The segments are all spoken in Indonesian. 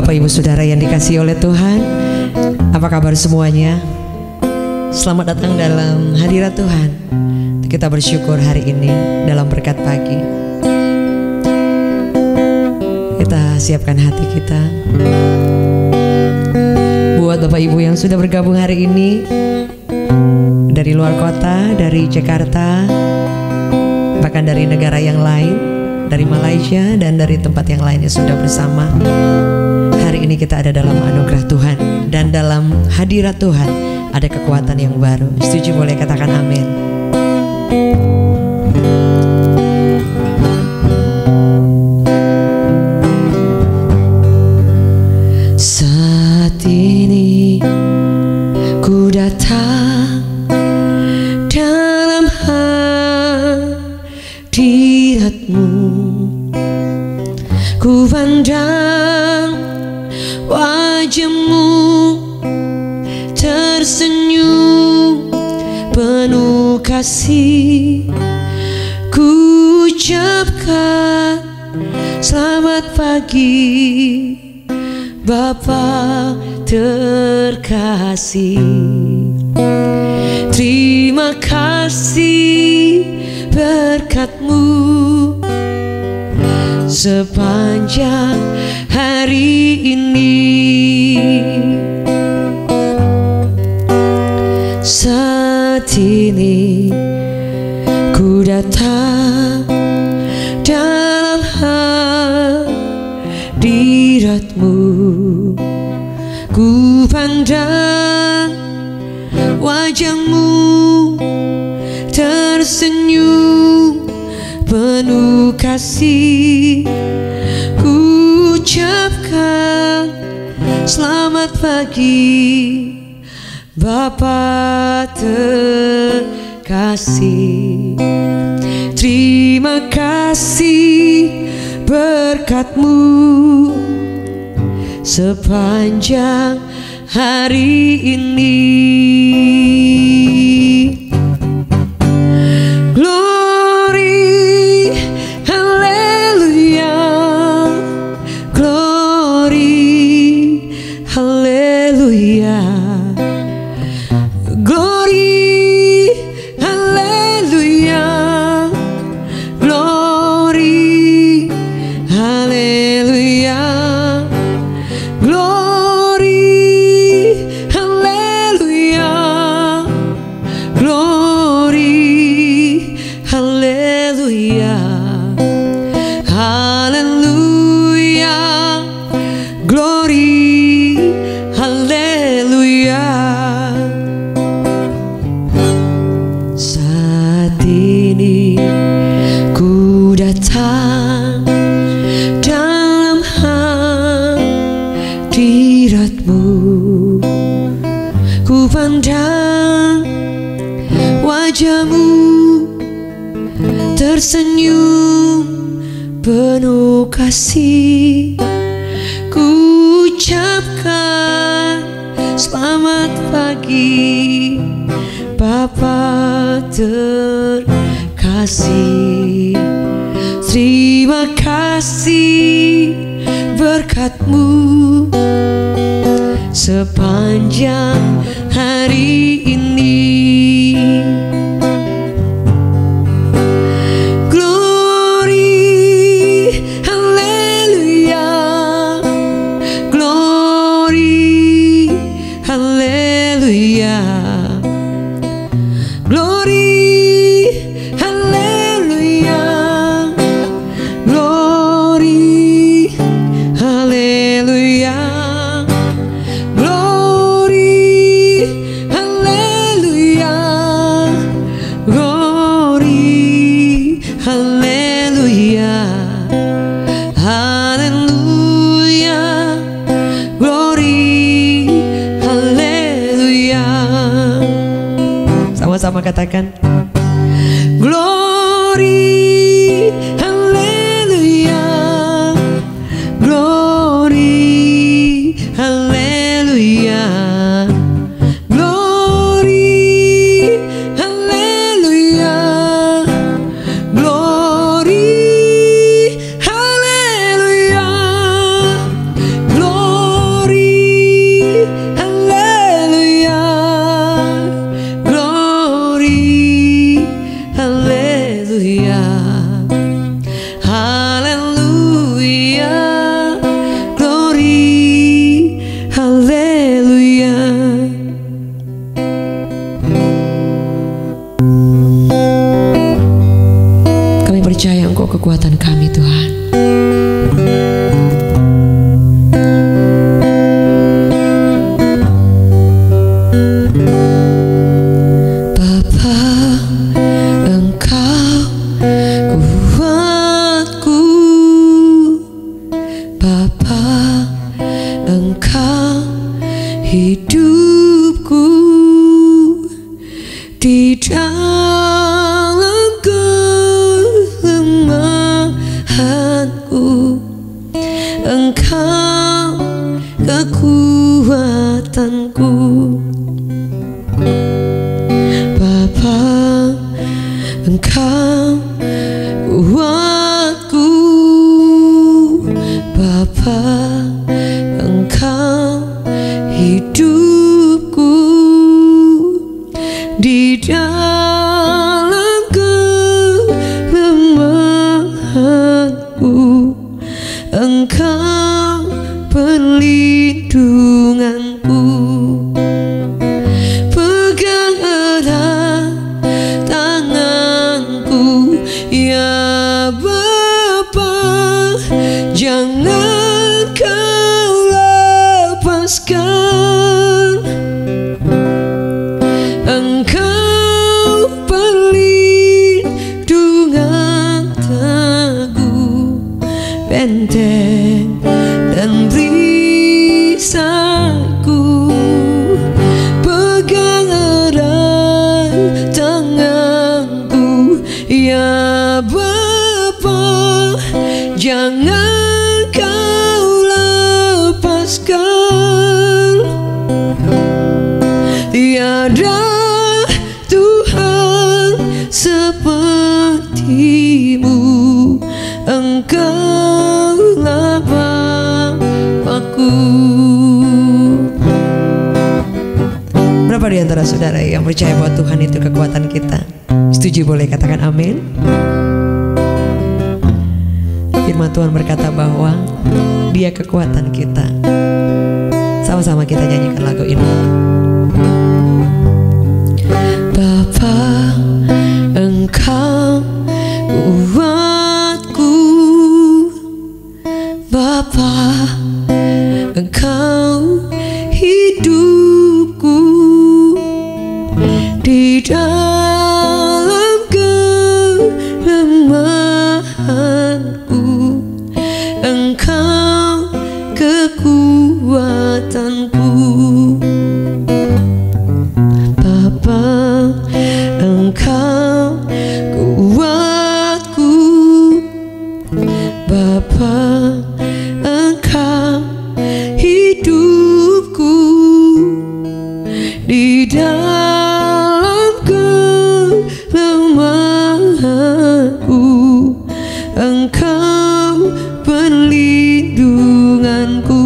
Bapak Ibu Saudara yang dikasihi oleh Tuhan, apa kabar semuanya? Selamat datang dalam hadirat Tuhan. Kita bersyukur hari ini dalam berkat pagi. Kita siapkan hati kita. Buat Bapak Ibu yang sudah bergabung hari ini dari luar kota, dari Jakarta, bahkan dari negara yang lain, dari Malaysia dan dari tempat yang lainnya sudah bersama. Hari ini kita ada dalam anugerah Tuhan, dan dalam hadirat Tuhan ada kekuatan yang baru. Setuju boleh katakan amin. Saat ini ku datang dalam hadirat-Mu, ku pandang wajah-Mu tersenyum penuh kasih. Ku ucapkan selamat pagi Bapa terkasih. Terima kasih berkat-Mu sepanjang hari ini. Saat ini ku datang dalam hadirat-Mu, ku pandang wajah-Mu tersenyum penuh kasih. Ku ucapkan selamat pagi Bapa terkasih. Terima kasih berkat-Mu sepanjang hari ini. Glory, haleluya. Glory, haleluya. Glory, haleluya. Glory, haleluya. Glory, haleluya. Glory, haleluya. Haleluya. Glory, haleluya. Saat ini ku datang dalam hadirat-Mu, ku pandang wajah-Mu tersenyum penuh kasih. Ku ucapkan selamat pagi Bapa terkasih. Terima kasih berkat-Mu sepanjang hari ini. Glory, haleluya. Glory, haleluya. Glory, haleluya. Glory, haleluya. Glory, haleluya. Glory, haleluya. Haleluya. Glory, haleluya. Sama-sama katakan glory, haleluya. Glory, haleluya. Glory, haleluya. Glory, haleluya. Glory, Engkau kekuatan kami Tuhan. Bapa, Engkau kuatku. Bapa, Engkau hidupku. Di dalam kelemahanku, Engkau kekuatanku. Bapa, Engkau kuatku. Bapa, Engkau hidupku. Di dalam kelemahanku, Engkau perlindunganku. Pegang erat tanganku, ya Bapa, jangan kau lepaskan. Engkau perlindungan teguh, benteng dan perisaiku. Pegang erat tanganku, ya Bapa, jangan kau lepaskan. Tiada sepertimu, Engkaulah Bapa-Ku. Berapa di antara saudara yang percaya bahwa Tuhan itu kekuatan kita? Setuju boleh katakan amin. Firman Tuhan berkata bahwa Dia kekuatan kita. Sama-sama kita nyanyikan lagu ini. Bapa, Engkau kuatku. Bapa, Engkau hidupku. Di dalam kelemahanku, Engkau kekuatanku. Bapa, Engkau kuatku. Bapa, Engkau hidupku. Di dalam kelemahanku, Engkau perlindunganku.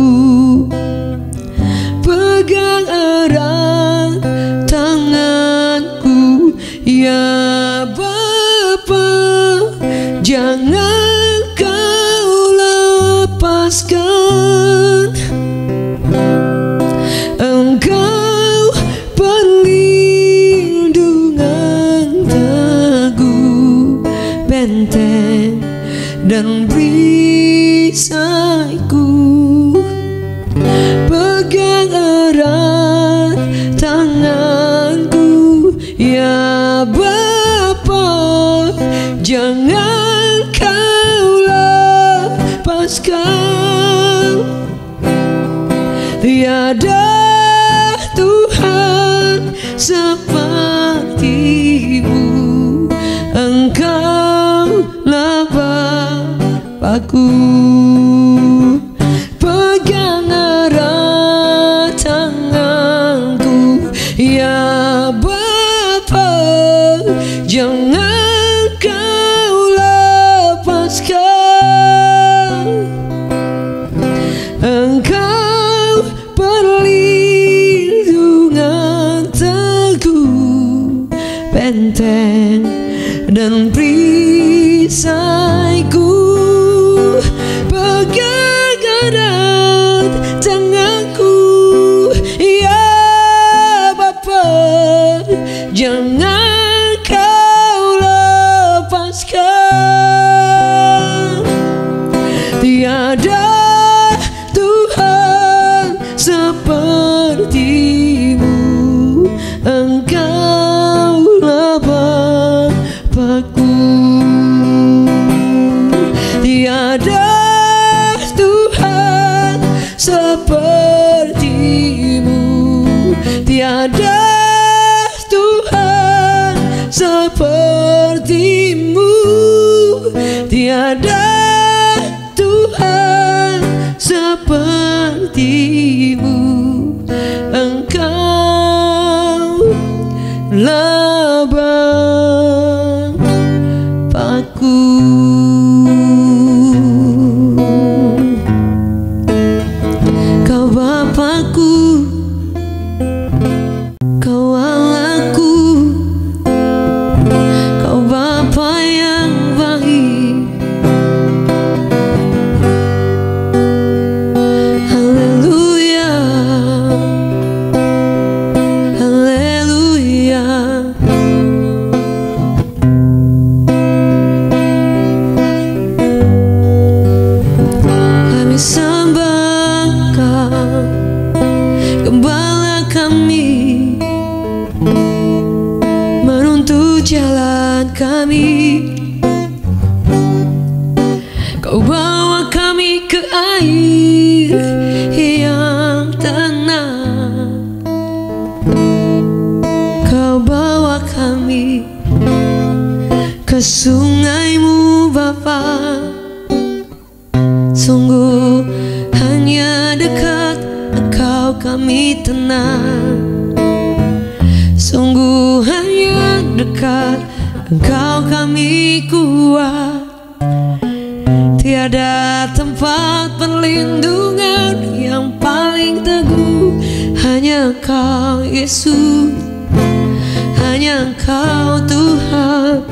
Pegang erat tanganku, ya Bapa, jangan kau lepaskan. Engkau perlindungan teguh, benteng dan perisaiku. Pegang erat tanganku, ya Bapa, jangan kau lepaskan. Tiada Tuhan sepertimu, Engkaulah Bapa-Ku. Pegang erat tanganku, ya Bapa, jangan kau lepaskan. Engkau perlindungan teguh, benteng dan perisaiku. Pegang erat tanganku, ya Bapa, jangan kau lepaskan. Tiada Tuhan sepertimu, tiada Tuhan sepertimu. Engkau lah Bapakku. Kau Bapakku, Kau Allahku, Kau Bapa yang baik. Haleluya, haleluya. Kami sembah Kau, Gembala kami, menuntut jalan kami. Kau bawa kami ke air yang tenang. Kau bawa kami ke sungai-Mu Bapa. Sungguh hanya dekat Engkau kami tenang. Sungguh hanya dekat Engkau kami kuat. Tiada tempat perlindungan yang paling teguh, hanya Engkau Yesus, hanya Engkau Tuhan.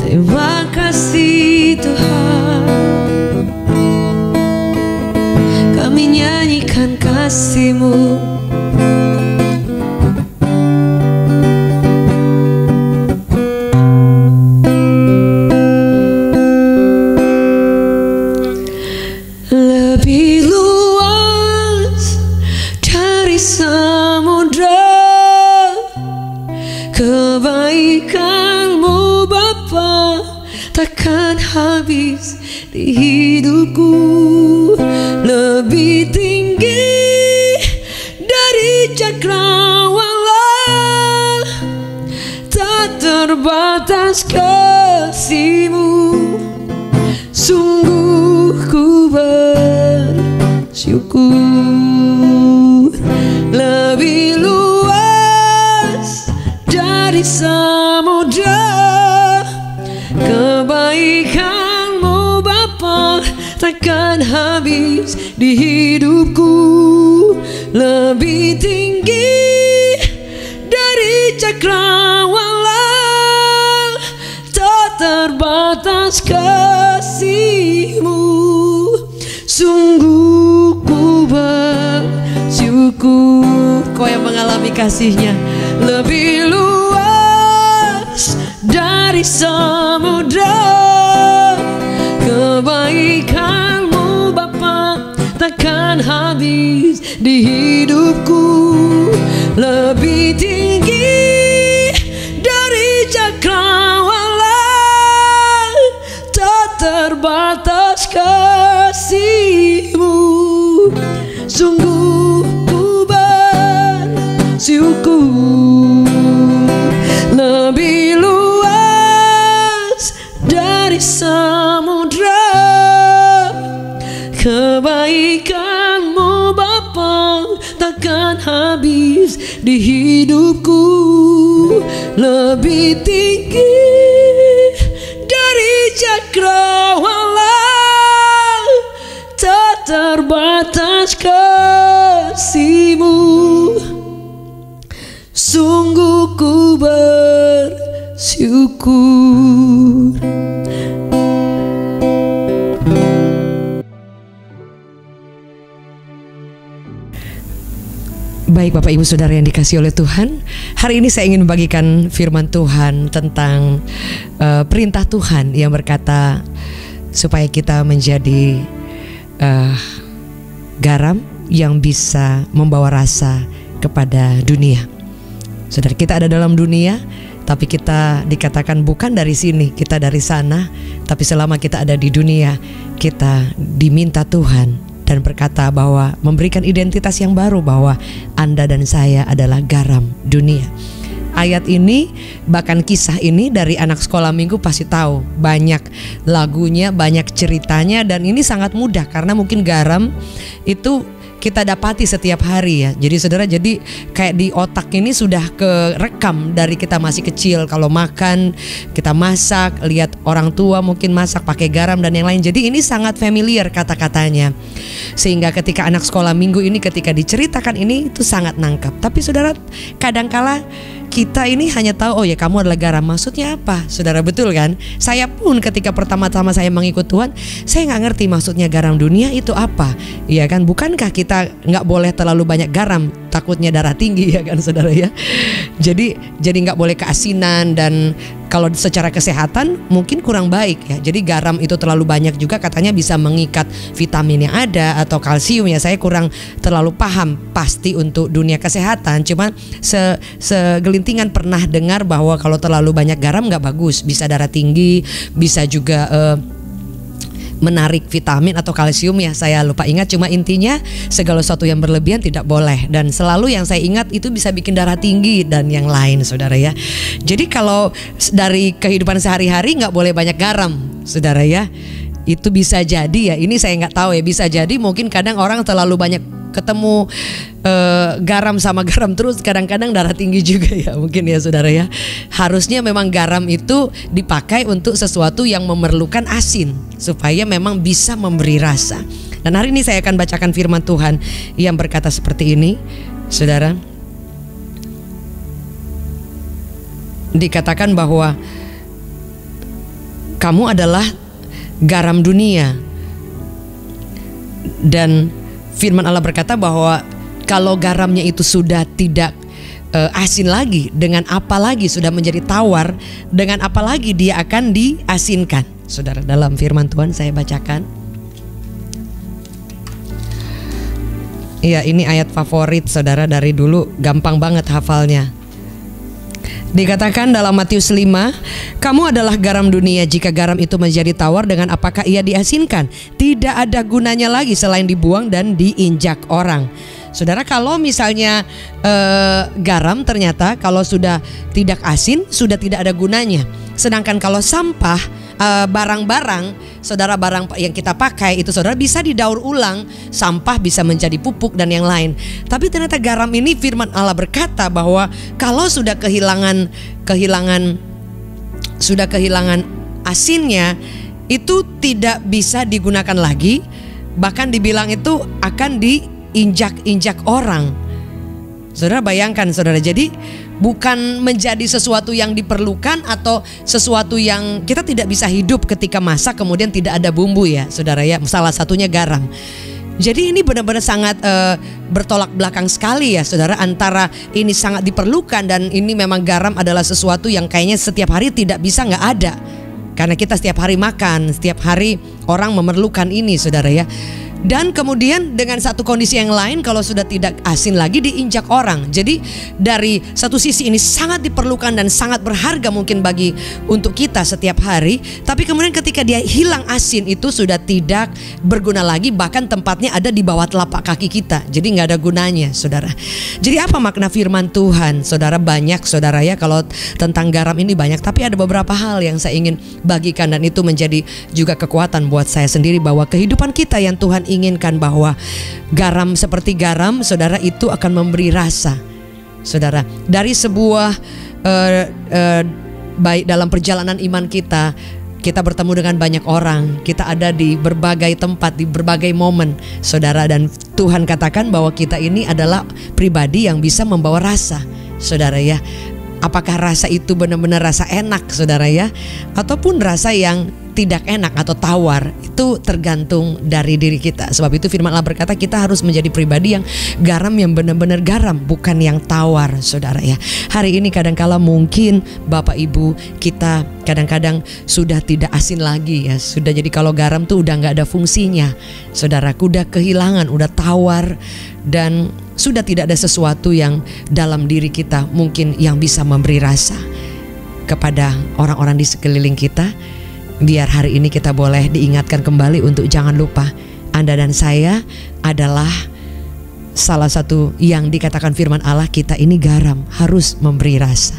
Terima kasih Tuhan, kami nyanyikan kasih-Mu. Lebih luas dari samudra kebaikan-Mu Bapa, takkan habis di hidupku. Lebih tinggi dari cakrawala, tak terbatas kasih-Mu. Sungguh ku bersyukur. Lebih luas dari samudra kebaikan-Mu Bapa, takkan habis di hidupku. Lebih tinggi dari cakrawala, tak terbatas kasih-Mu. Sungguh ku bersyukur. Kau yang mengalami kasih-Nya. Lebih luas dari samudra kebaikan-Mu Bapa, takkan habis di hidupku. Lebih tinggi dari cakrawala, tak terbatas kasih-Mu. Sungguh ku bersyukur. Lebih luas dari samudra kebaikan-Mu Bapa, takkan habis di hidupku. Lebih tinggi dari cakrawala, tak terbatas kasih-Mu. Sungguh ku bersyukur. Baik Bapak Ibu Saudara yang dikasihi oleh Tuhan, hari ini saya ingin membagikan firman Tuhan tentang perintah Tuhan yang berkata supaya kita menjadi garam yang bisa membawa rasa kepada dunia. Saudara, kita ada dalam dunia, tapi kita dikatakan bukan dari sini, kita dari sana. Tapi selama kita ada di dunia, kita diminta Tuhan dan berkata bahwa memberikan identitas yang baru bahwa Anda dan saya adalah garam dunia. Ayat ini, bahkan kisah ini dari anak sekolah minggu pasti tahu. Banyak lagunya, banyak ceritanya, dan ini sangat mudah karena mungkin garam itu kita dapati setiap hari ya. Jadi saudara, jadi kayak di otak ini sudah kerekam dari kita masih kecil. Kalau makan, kita masak, lihat orang tua mungkin masak pakai garam dan yang lain. Jadi ini sangat familiar kata-katanya. Sehingga ketika anak sekolah minggu ini ketika diceritakan ini itu sangat nangkap. Tapi saudara, kadangkala kita ini hanya tahu, oh ya kamu adalah garam. Maksudnya apa? Saudara, betul kan? Saya pun ketika pertama-tama saya mengikut Tuhan, saya nggak ngerti maksudnya garam dunia itu apa. Iya kan? Bukankah kita nggak boleh terlalu banyak garam? Takutnya darah tinggi ya kan saudara ya. Jadi nggak boleh keasinan, dan kalau secara kesehatan mungkin kurang baik ya. Jadi garam itu terlalu banyak juga katanya bisa mengikat vitamin yang ada atau kalsium ya. Saya kurang terlalu paham pasti untuk dunia kesehatan. Cuman segelintingan pernah dengar bahwa kalau terlalu banyak garam nggak bagus, bisa darah tinggi, bisa juga menarik vitamin atau kalsium ya, saya lupa ingat. Cuma intinya segala sesuatu yang berlebihan tidak boleh, dan selalu yang saya ingat itu bisa bikin darah tinggi dan yang lain saudara ya. Jadi kalau dari kehidupan sehari-hari nggak boleh banyak garam saudara ya. Itu bisa jadi ya, ini saya nggak tahu ya, bisa jadi mungkin kadang orang terlalu banyak ketemu garam sama garam terus, kadang-kadang darah tinggi juga ya mungkin ya saudara ya. Harusnya memang garam itu dipakai untuk sesuatu yang memerlukan asin supaya memang bisa memberi rasa. Dan hari ini saya akan bacakan firman Tuhan yang berkata seperti ini saudara. Dikatakan bahwa kamu adalah garam dunia, dan firman Allah berkata bahwa kalau garamnya itu sudah tidak asin lagi, dengan apa lagi sudah menjadi tawar, dengan apa lagi dia akan diasinkan. Saudara, dalam firman Tuhan saya bacakan. Iya, ini ayat favorit saudara dari dulu, gampang banget hafalnya. Dikatakan dalam Matius 5, kamu adalah garam dunia. Jika garam itu menjadi tawar, dengan apakah ia diasinkan? Tidak ada gunanya lagi selain dibuang dan diinjak orang. Saudara, kalau misalnya garam ternyata kalau sudah tidak asin, sudah tidak ada gunanya. Sedangkan kalau sampah, barang-barang, saudara, barang yang kita pakai itu saudara bisa didaur ulang, sampah bisa menjadi pupuk dan yang lain. Tapi ternyata garam ini firman Allah berkata bahwa kalau sudah kehilangan asinnya, itu tidak bisa digunakan lagi. Bahkan dibilang itu akan diinjak-injak orang. Saudara bayangkan saudara, jadi bukan menjadi sesuatu yang diperlukan atau sesuatu yang kita tidak bisa hidup ketika masak kemudian tidak ada bumbu ya saudara ya. Salah satunya garam. Jadi ini benar-benar sangat bertolak belakang sekali ya saudara, antara ini sangat diperlukan dan ini memang garam adalah sesuatu yang kayaknya setiap hari tidak bisa nggak ada. Karena kita setiap hari makan, setiap hari orang memerlukan ini saudara ya. Dan kemudian dengan satu kondisi yang lain, kalau sudah tidak asin lagi diinjak orang. Jadi dari satu sisi ini sangat diperlukan dan sangat berharga mungkin bagi untuk kita setiap hari. Tapi kemudian ketika dia hilang asin itu sudah tidak berguna lagi. Bahkan tempatnya ada di bawah telapak kaki kita. Jadi nggak ada gunanya saudara. Jadi apa makna firman Tuhan? Saudara, banyak saudara ya, kalau tentang garam ini banyak. Tapi ada beberapa hal yang saya ingin bagikan, dan itu menjadi juga kekuatan buat saya sendiri, bahwa kehidupan kita yang Tuhan inginkan, bahwa garam seperti garam saudara itu akan memberi rasa saudara. Dari sebuah baik dalam perjalanan iman kita bertemu dengan banyak orang, kita ada di berbagai tempat, di berbagai momen saudara, dan Tuhan katakan bahwa kita ini adalah pribadi yang bisa membawa rasa saudara ya. Apakah rasa itu benar-benar rasa enak saudara ya, ataupun rasa yang tidak enak atau tawar, itu tergantung dari diri kita. Sebab itu firman Allah berkata kita harus menjadi pribadi yang garam, yang benar-benar garam, bukan yang tawar saudara ya. Hari ini kadang-kala mungkin Bapak Ibu kita kadang-kadang sudah tidak asin lagi ya. Sudah, jadi kalau garam tuh udah gak ada fungsinya saudaraku, udah kehilangan, udah tawar, dan sudah tidak ada sesuatu yang dalam diri kita mungkin yang bisa memberi rasa kepada orang-orang di sekeliling kita. Biar hari ini kita boleh diingatkan kembali untuk jangan lupa Anda dan saya adalah salah satu yang dikatakan firman Allah, kita ini garam, harus memberi rasa.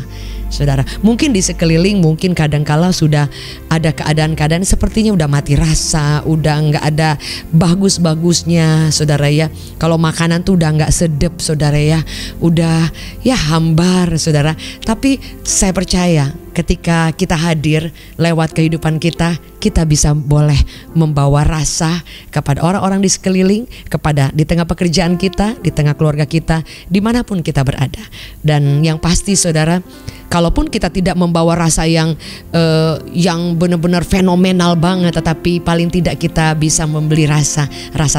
Saudara, mungkin di sekeliling mungkin kadangkala sudah ada keadaan-keadaan sepertinya udah mati rasa, udah nggak ada bagus-bagusnya, saudara ya. Kalau makanan tuh udah nggak sedap, saudara ya, udah ya hambar, saudara. Tapi saya percaya ketika kita hadir lewat kehidupan kita, kita bisa boleh membawa rasa kepada orang-orang di sekeliling, kepada di tengah pekerjaan kita, di tengah keluarga kita, dimanapun kita berada. Dan yang pasti saudara, kalaupun kita tidak membawa rasa yang benar-benar fenomenal banget, tetapi paling tidak kita bisa membeli rasa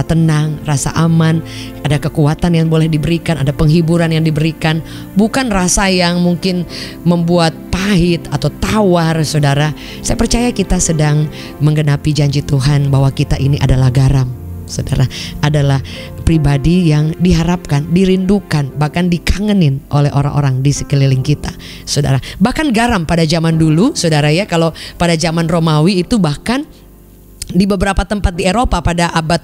tenang, rasa aman, ada kekuatan yang boleh diberikan, ada penghiburan yang diberikan, bukan rasa yang mungkin membuat pahit atau tawar, saudara. Saya percaya kita sedang menggenapi janji Tuhan bahwa kita ini adalah garam, saudara, adalah pribadi yang diharapkan, dirindukan, bahkan dikangenin oleh orang-orang di sekeliling kita, saudara. Bahkan garam pada zaman dulu, saudara ya, kalau pada zaman Romawi itu bahkan di beberapa tempat di Eropa pada abad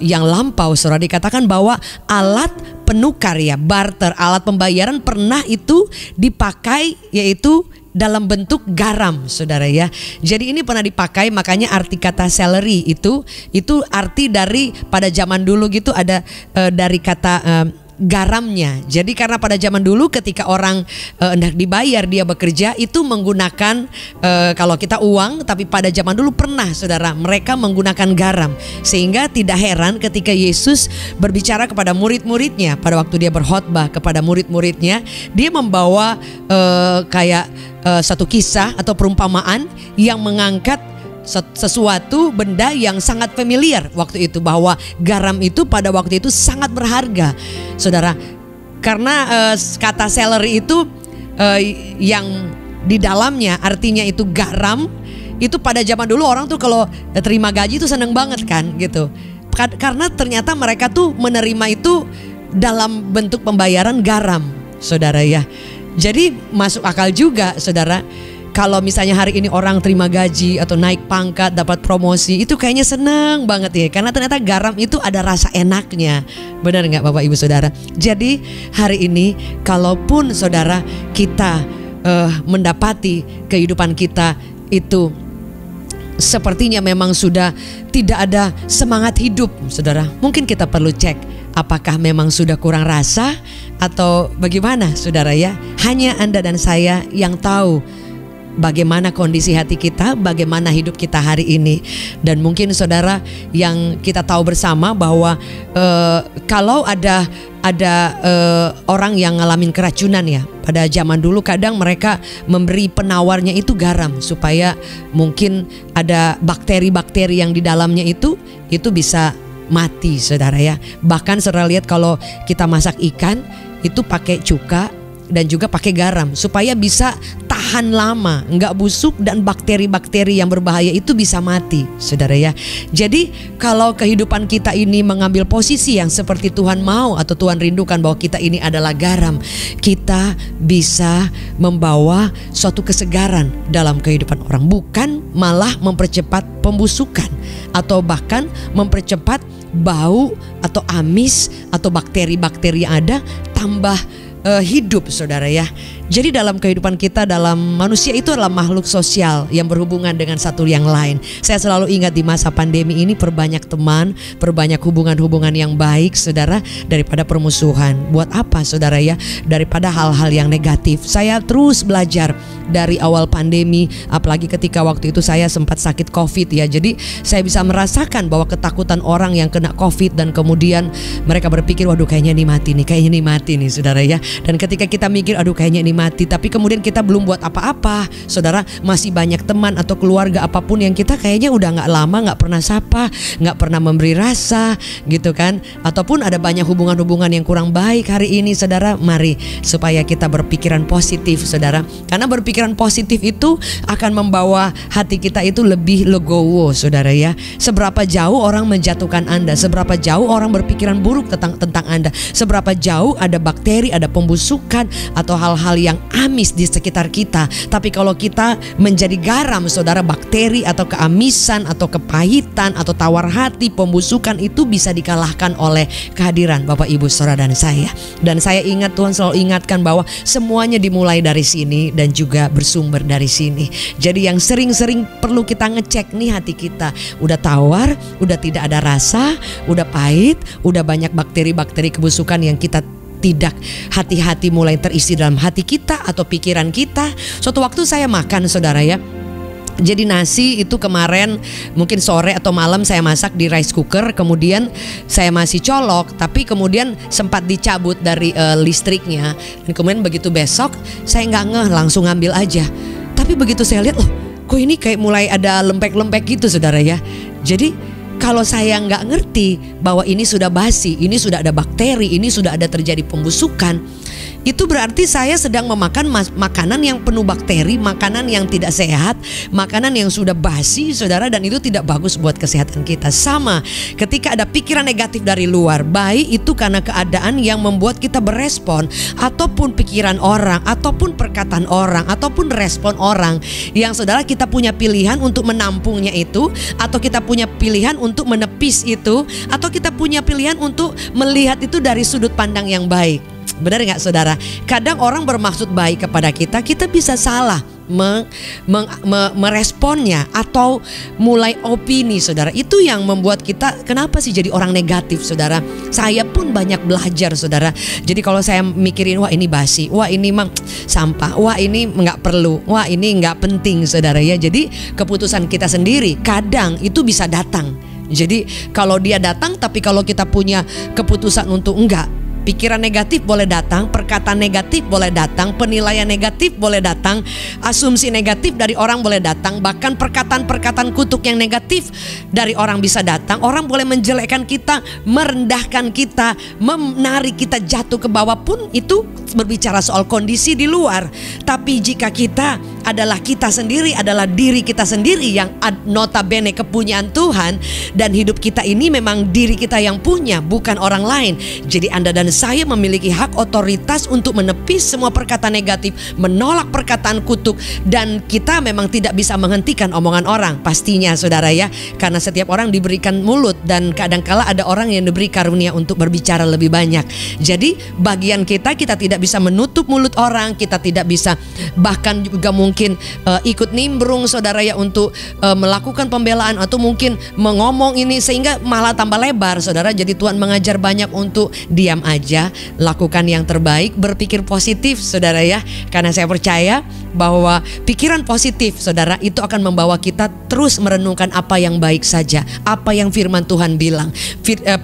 yang lampau, saudara, dikatakan bahwa alat penukar ya, barter, alat pembayaran pernah itu dipakai yaitu dalam bentuk garam, saudara ya. Jadi ini pernah dipakai, makanya arti kata celery itu arti dari pada zaman dulu gitu ada dari kata garamnya. Jadi karena pada zaman dulu ketika orang hendak dibayar, dia bekerja itu menggunakan kalau kita uang, tapi pada zaman dulu pernah saudara mereka menggunakan garam. Sehingga tidak heran ketika Yesus berbicara kepada murid-muridnya pada waktu dia berkhotbah kepada murid-muridnya, dia membawa kayak satu kisah atau perumpamaan yang mengangkat sesuatu benda yang sangat familiar waktu itu, bahwa garam itu pada waktu itu sangat berharga, saudara. Karena kata celery itu yang di dalamnya artinya itu garam, itu pada zaman dulu orang tuh kalau terima gaji itu seneng banget kan gitu, karena ternyata mereka tuh menerima itu dalam bentuk pembayaran garam, saudara ya. Jadi masuk akal juga, saudara, kalau misalnya hari ini orang terima gaji atau naik pangkat, dapat promosi, itu kayaknya seneng banget ya, karena ternyata garam itu ada rasa enaknya. Benar nggak Bapak Ibu Saudara? Jadi hari ini kalaupun saudara kita mendapati kehidupan kita itu sepertinya memang sudah tidak ada semangat hidup, saudara, mungkin kita perlu cek apakah memang sudah kurang rasa atau bagaimana, saudara ya. Hanya Anda dan saya yang tahu bagaimana kondisi hati kita, bagaimana hidup kita hari ini. Dan mungkin saudara yang kita tahu bersama bahwa kalau ada orang yang ngalamin keracunan ya, pada zaman dulu kadang mereka memberi penawarnya itu garam, supaya mungkin ada bakteri-bakteri yang di dalamnya itu bisa mati, saudara ya. Bahkan saudara lihat kalau kita masak ikan itu pakai cuka dan juga pakai garam supaya bisa tahan lama, nggak busuk, dan bakteri-bakteri yang berbahaya itu bisa mati, saudara ya. Jadi kalau kehidupan kita ini mengambil posisi yang seperti Tuhan mau atau Tuhan rindukan, bahwa kita ini adalah garam, kita bisa membawa suatu kesegaran dalam kehidupan orang, bukan malah mempercepat pembusukan atau bahkan mempercepat bau atau amis atau bakteri-bakteri yang ada tambah hidup, saudara ya. Jadi dalam kehidupan kita, dalam manusia itu adalah makhluk sosial yang berhubungan dengan satu yang lain. Saya selalu ingat di masa pandemi ini, perbanyak teman, perbanyak hubungan-hubungan yang baik, saudara, daripada permusuhan. Buat apa, saudara ya? Daripada hal-hal yang negatif. Saya terus belajar dari awal pandemi, apalagi ketika waktu itu saya sempat sakit COVID ya. Jadi saya bisa merasakan bahwa ketakutan orang yang kena COVID, dan kemudian mereka berpikir, waduh kayaknya ini mati nih, kayaknya ini mati nih, saudara ya. Dan ketika kita mikir, aduh kayaknya ini mati, tapi kemudian kita belum buat apa-apa, saudara, masih banyak teman atau keluarga apapun yang kita kayaknya udah nggak lama nggak pernah sapa, nggak pernah memberi rasa gitu kan, ataupun ada banyak hubungan-hubungan yang kurang baik hari ini, saudara. Mari supaya kita berpikiran positif, saudara, karena berpikiran positif itu akan membawa hati kita itu lebih legowo, saudara ya. Seberapa jauh orang menjatuhkan Anda, seberapa jauh orang berpikiran buruk tentang Anda, seberapa jauh ada bakteri, ada pembusukan atau hal-hal yang amis di sekitar kita. Tapi kalau kita menjadi garam, saudara, bakteri atau keamisan atau kepahitan atau tawar hati, pembusukan itu bisa dikalahkan oleh kehadiran Bapak Ibu Saudara dan saya. Dan saya ingat, Tuhan selalu ingatkan bahwa semuanya dimulai dari sini dan juga bersumber dari sini. Jadi yang sering-sering perlu kita ngecek nih hati kita. Udah tawar, udah tidak ada rasa, udah pahit, udah banyak bakteri-bakteri kebusukan yang kita tidak hati-hati mulai terisi dalam hati kita atau pikiran kita. Suatu waktu saya makan, saudara ya. Jadi nasi itu kemarin mungkin sore atau malam saya masak di rice cooker, kemudian saya masih colok, tapi kemudian sempat dicabut dari listriknya. Dan kemudian begitu besok saya nggak ngeh, langsung ngambil aja. Tapi begitu saya lihat, loh kok ini kayak mulai ada lempek-lempek gitu, saudara ya. Jadi kalau saya nggak ngerti bahwa ini sudah basi, ini sudah ada bakteri, ini sudah ada terjadi pembusukan, itu berarti saya sedang memakan makanan yang penuh bakteri, makanan yang tidak sehat, makanan yang sudah basi, saudara, dan itu tidak bagus buat kesehatan kita. Sama ketika ada pikiran negatif dari luar, baik itu karena keadaan yang membuat kita berespon, ataupun pikiran orang, ataupun perkataan orang, ataupun respon orang, yang saudara kita punya pilihan untuk menampungnya itu, atau kita punya pilihan untuk menepis itu, atau kita punya pilihan untuk melihat itu dari sudut pandang yang baik. Benar nggak, saudara? Kadang orang bermaksud baik kepada kita, kita bisa salah meresponnya atau mulai opini, saudara. Itu yang membuat kita kenapa sih jadi orang negatif, saudara. Saya pun banyak belajar, saudara. Jadi kalau saya mikirin, wah ini basi, wah ini mah sampah, wah ini nggak perlu, wah ini nggak penting, saudara ya. Jadi keputusan kita sendiri kadang itu bisa datang. Jadi kalau dia datang, tapi kalau kita punya keputusan untuk enggak, pikiran negatif boleh datang, perkataan negatif boleh datang, penilaian negatif boleh datang, asumsi negatif dari orang boleh datang, bahkan perkataan-perkataan kutuk yang negatif dari orang bisa datang. Orang boleh menjelekkan kita, merendahkan kita, menarik kita jatuh ke bawah pun, itu berbicara soal kondisi di luar. Tapi jika kita adalah kita sendiri, adalah diri kita sendiri yang notabene kepunyaan Tuhan, dan hidup kita ini memang diri kita yang punya, bukan orang lain. Jadi Anda dan saya memiliki hak otoritas untuk menepis semua perkataan negatif, menolak perkataan kutuk, dan kita memang tidak bisa menghentikan omongan orang, pastinya, saudara ya. Karena setiap orang diberikan mulut, dan kadangkala ada orang yang diberi karunia untuk berbicara lebih banyak. Jadi bagian kita tidak bisa menutup mulut orang, kita tidak bisa bahkan juga mungkin ikut nimbrung, saudara ya, untuk melakukan pembelaan atau mungkin mengomong ini sehingga malah tambah lebar, saudara. Jadi Tuhan mengajar banyak untuk diam aja, lakukan yang terbaik, berpikir positif, saudara ya. Karena saya percaya bahwa pikiran positif, saudara, itu akan membawa kita terus merenungkan apa yang baik saja, apa yang firman Tuhan bilang.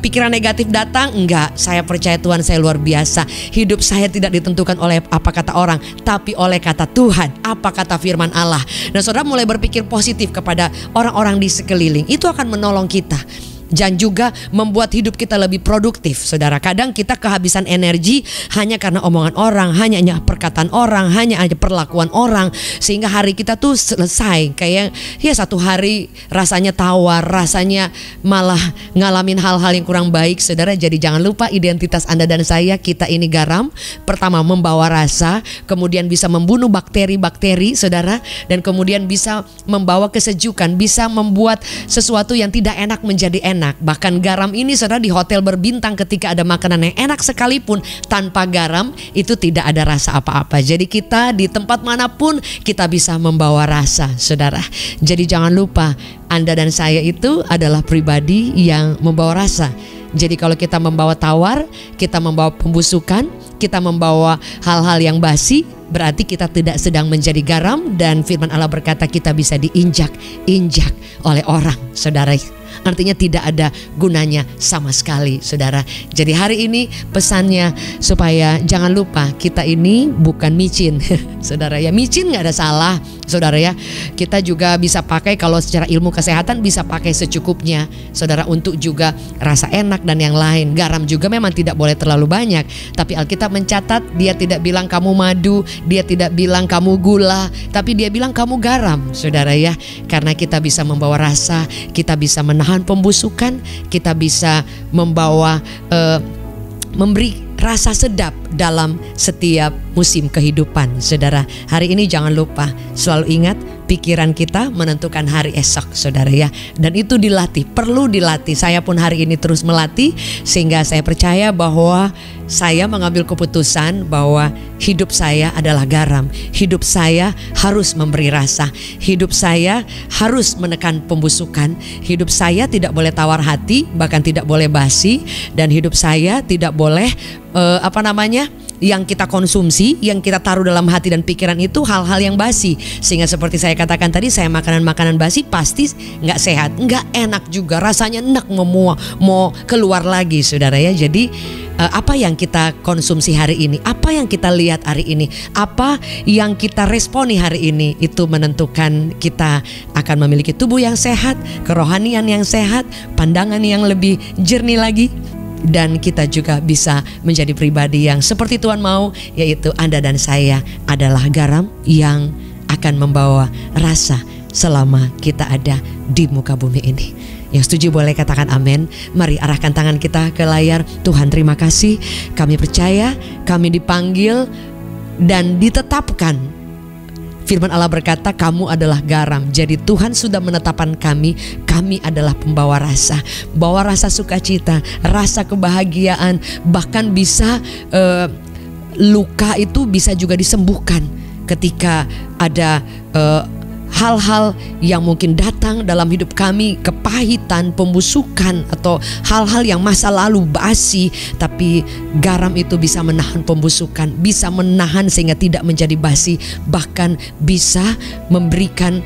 Pikiran negatif datang, enggak, saya percaya Tuhan saya luar biasa. Hidup saya tidak ditentukan oleh apa kata orang, tapi oleh kata Tuhan, apa kata firman Allah. Dan saudara mulai berpikir positif kepada orang-orang di sekeliling, itu akan menolong kita dan juga membuat hidup kita lebih produktif, saudara. Kadang kita kehabisan energi hanya karena omongan orang, hanya perkataan orang, hanya aja perlakuan orang, sehingga hari kita tuh selesai kayak ya satu hari rasanya tawar, rasanya malah ngalamin hal-hal yang kurang baik, saudara. Jadi jangan lupa identitas Anda dan saya, kita ini garam. Pertama membawa rasa, kemudian bisa membunuh bakteri-bakteri, saudara, dan kemudian bisa membawa kesejukan, bisa membuat sesuatu yang tidak enak menjadi enak. Bahkan garam ini, saudara, di hotel berbintang ketika ada makanan yang enak sekalipun, tanpa garam itu tidak ada rasa apa-apa. Jadi kita di tempat manapun kita bisa membawa rasa, saudara. Jadi jangan lupa Anda dan saya itu adalah pribadi yang membawa rasa. Jadi kalau kita membawa tawar, kita membawa pembusukan, kita membawa hal-hal yang basi, berarti kita tidak sedang menjadi garam. Dan firman Allah berkata kita bisa diinjak-injak oleh orang, saudara. Artinya tidak ada gunanya sama sekali, saudara. Jadi hari ini pesannya supaya jangan lupa kita ini bukan micin, saudara ya. Micin nggak ada salah, saudara ya. Kita juga bisa pakai, kalau secara ilmu kesehatan bisa pakai secukupnya, saudara, untuk juga rasa enak dan yang lain. Garam juga memang tidak boleh terlalu banyak, tapi Alkitab mencatat dia tidak bilang kamu madu, dia tidak bilang kamu gula, tapi dia bilang kamu garam, saudara ya. Karena kita bisa membawa rasa, kita bisa menahan pembusukan, kita bisa membawa memberi rasa sedap dalam setiap musim kehidupan. Saudara, hari ini jangan lupa selalu ingat pikiran kita menentukan hari esok, saudara ya. Dan itu dilatih, perlu dilatih. Saya pun hari ini terus melatih, sehingga saya percaya bahwa saya mengambil keputusan bahwa hidup saya adalah garam. Hidup saya harus memberi rasa. Hidup saya harus menekan pembusukan. Hidup saya tidak boleh tawar hati, bahkan tidak boleh basi. Dan hidup saya tidak boleh yang kita konsumsi, yang kita taruh dalam hati dan pikiran itu hal-hal yang basi. Sehingga seperti saya katakan tadi, saya makanan-makanan basi pasti nggak sehat, nggak enak juga, rasanya enak mau keluar lagi, saudara ya. Jadi apa yang kita konsumsi hari ini, apa yang kita lihat hari ini, apa yang kita responi hari ini, itu menentukan kita akan memiliki tubuh yang sehat, kerohanian yang sehat, pandangan yang lebih jernih lagi. Dan kita juga bisa menjadi pribadi yang seperti Tuhan mau, yaitu Anda dan saya adalah garam yang akan membawa rasa selama kita ada di muka bumi ini. Yang setuju boleh katakan amin. Mari arahkan tangan kita ke layar. Tuhan, terima kasih, kami percaya kami dipanggil dan ditetapkan. Firman Allah berkata, kamu adalah garam. Jadi Tuhan sudah menetapkan kami adalah pembawa rasa. Bawa rasa sukacita, rasa kebahagiaan. Bahkan bisa luka itu bisa juga disembuhkan ketika ada hal-hal yang mungkin datang dalam hidup kami, kepahitan, pembusukan, atau hal-hal yang masa lalu basi. Tapi garam itu bisa menahan pembusukan, bisa menahan sehingga tidak menjadi basi, bahkan bisa memberikan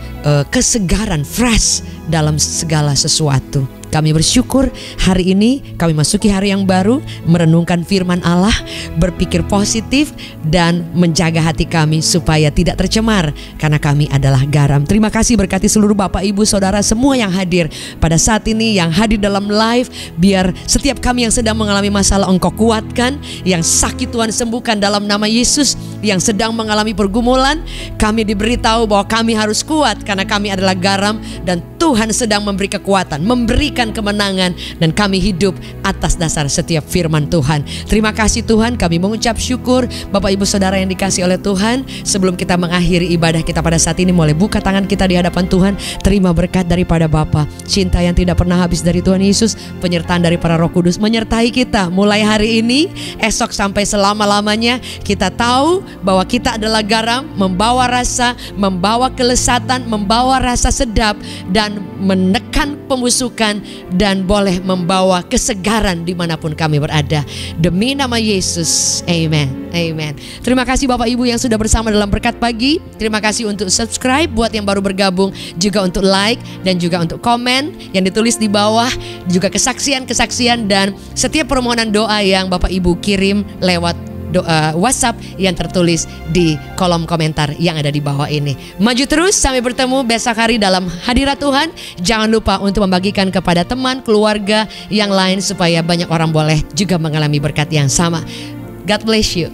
kesegaran, fresh dalam segala sesuatu. Kami bersyukur hari ini kami masuki hari yang baru, merenungkan firman Allah, berpikir positif, dan menjaga hati kami supaya tidak tercemar, karena kami adalah garam. Terima kasih, berkati seluruh Bapak Ibu Saudara semua yang hadir pada saat ini, yang hadir dalam live. Biar setiap kami yang sedang mengalami masalah Engkau kuatkan, yang sakit Tuhan sembuhkan dalam nama Yesus. Yang sedang mengalami pergumulan, kami diberitahu bahwa kami harus kuat karena kami adalah garam, dan Tuhan sedang memberi kekuatan, memberikan kemenangan, dan kami hidup atas dasar setiap firman Tuhan. Terima kasih Tuhan, kami mengucap syukur. Bapak Ibu Saudara yang dikasihi oleh Tuhan, sebelum kita mengakhiri ibadah kita pada saat ini, mulai buka tangan kita di hadapan Tuhan. Terima berkat daripada Bapa, cinta yang tidak pernah habis dari Tuhan Yesus, penyertaan dari para Roh Kudus menyertai kita mulai hari ini, esok sampai selama-lamanya. Kita tahu bahwa kita adalah garam, membawa rasa, membawa kelezatan, membawa rasa sedap, dan menekan pembusukan, dan boleh membawa kesegaran dimanapun kami berada. Demi nama Yesus, amen, amen. Terima kasih Bapak Ibu yang sudah bersama dalam Berkat Pagi. Terima kasih untuk subscribe buat yang baru bergabung, juga untuk like, dan juga untuk komen yang ditulis di bawah, juga kesaksian-kesaksian dan setiap permohonan doa yang Bapak Ibu kirim lewat WhatsApp yang tertulis di kolom komentar yang ada di bawah ini. Maju terus, sampai bertemu besok hari dalam hadirat Tuhan. Jangan lupa untuk membagikan kepada teman, keluarga yang lain supaya banyak orang boleh juga mengalami berkat yang sama. God bless you.